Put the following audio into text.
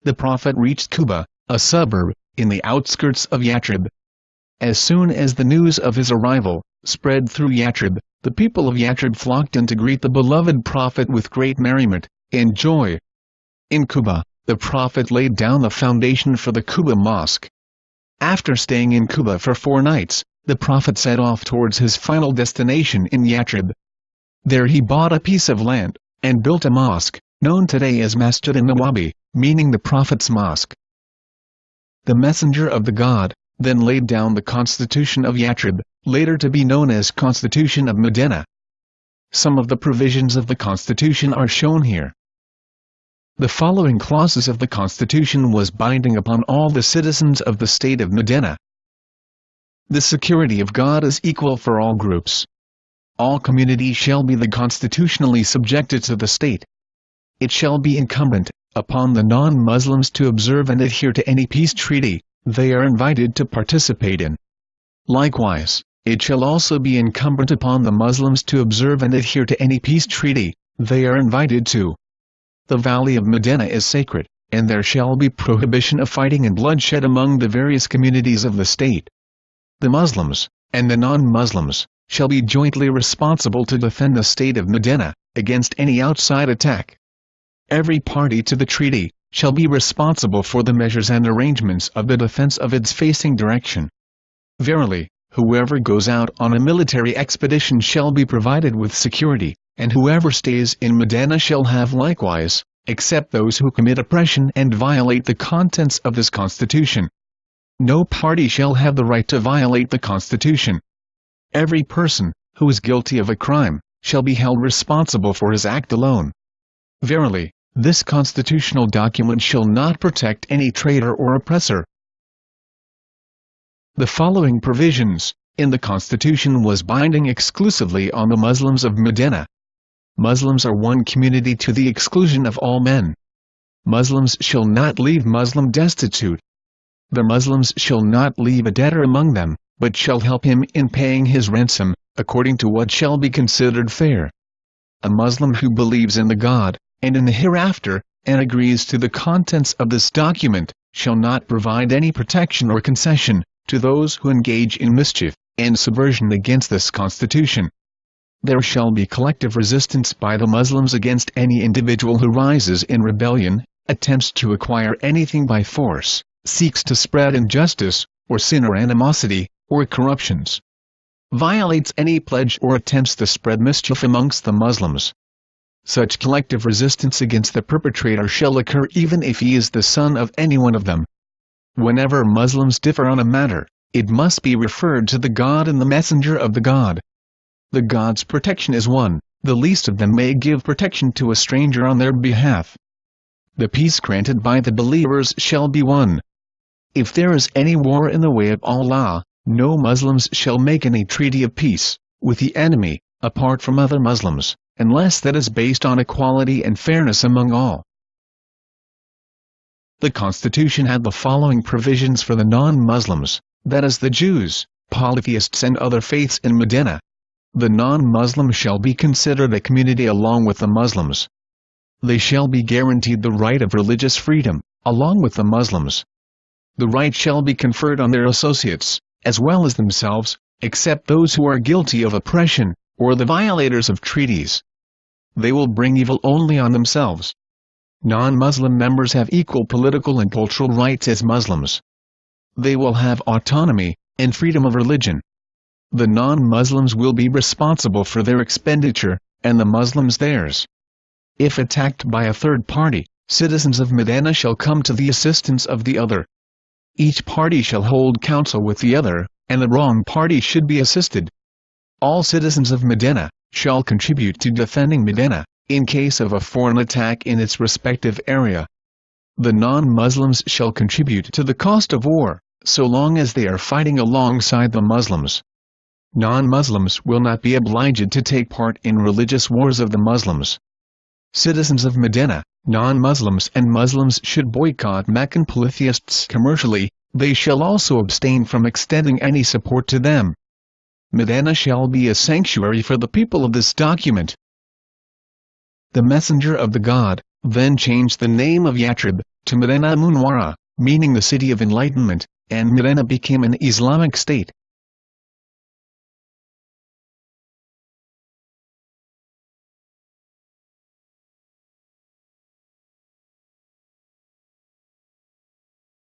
the Prophet reached Quba, a suburb, in the outskirts of Yathrib. As soon as the news of his arrival spread through Yathrib, the people of Yathrib flocked in to greet the beloved Prophet with great merriment and joy. In Quba, the Prophet laid down the foundation for the Quba Mosque. After staying in Quba for 4 nights, the Prophet set off towards his final destination in Yathrib. There he bought a piece of land, and built a mosque, known today as Masjid an-Nawawi, meaning the Prophet's Mosque. The Messenger of the God then laid down the Constitution of Yathrib, later to be known as Constitution of Medina. Some of the provisions of the Constitution are shown here. The following clauses of the Constitution was binding upon all the citizens of the state of Medina. The security of God is equal for all groups. All communities shall be constitutionally subjected to the state. It shall be incumbent upon the non-Muslims to observe and adhere to any peace treaty they are invited to participate in. Likewise, it shall also be incumbent upon the Muslims to observe and adhere to any peace treaty they are invited to. The Valley of Medina is sacred, and there shall be prohibition of fighting and bloodshed among the various communities of the state. The Muslims, and the non-Muslims, shall be jointly responsible to defend the state of Medina against any outside attack. Every party to the treaty shall be responsible for the measures and arrangements of the defense of its facing direction. Verily, whoever goes out on a military expedition shall be provided with security, and whoever stays in Medina shall have likewise, except those who commit oppression and violate the contents of this Constitution. No party shall have the right to violate the Constitution. Every person who is guilty of a crime shall be held responsible for his act alone. Verily, this constitutional document shall not protect any traitor or oppressor. The following provisions in the Constitution was binding exclusively on the Muslims of Medina. Muslims are one community to the exclusion of all men. Muslims shall not leave Muslim destitute. The Muslims shall not leave a debtor among them, but shall help him in paying his ransom, according to what shall be considered fair. A Muslim who believes in the God, and in the hereafter, and agrees to the contents of this document, shall not provide any protection or concession to those who engage in mischief and subversion against this Constitution. There shall be collective resistance by the Muslims against any individual who rises in rebellion, attempts to acquire anything by force, seeks to spread injustice, or sin or animosity, or corruptions, violates any pledge or attempts to spread mischief amongst the Muslims. Such collective resistance against the perpetrator shall occur even if he is the son of any one of them. Whenever Muslims differ on a matter, it must be referred to the God and the Messenger of the God. The God's protection is one, the least of them may give protection to a stranger on their behalf. The peace granted by the believers shall be one. If there is any war in the way of Allah, no Muslims shall make any treaty of peace with the enemy, apart from other Muslims, unless that is based on equality and fairness among all. The Constitution had the following provisions for the non-Muslims, that is the Jews, polytheists and other faiths in Medina. The non-Muslim shall be considered a community along with the Muslims. They shall be guaranteed the right of religious freedom, along with the Muslims. The right shall be conferred on their associates, as well as themselves, except those who are guilty of oppression, or the violators of treaties. They will bring evil only on themselves. Non-Muslim members have equal political and cultural rights as Muslims. They will have autonomy and freedom of religion. The non-Muslims will be responsible for their expenditure, and the Muslims theirs. If attacked by a third party, citizens of Medina shall come to the assistance of the other. Each party shall hold counsel with the other, and the wrong party should be assisted. All citizens of Medina shall contribute to defending Medina, in case of a foreign attack in its respective area. The non-Muslims shall contribute to the cost of war, so long as they are fighting alongside the Muslims. Non-Muslims will not be obliged to take part in religious wars of the Muslims. Citizens of Medina, non-Muslims and Muslims should boycott Meccan polytheists commercially. They shall also abstain from extending any support to them. Medina shall be a sanctuary for the people of this document. The Messenger of the God then changed the name of Yathrib to Medina Munawwara, meaning the city of enlightenment, and Medina became an Islamic state,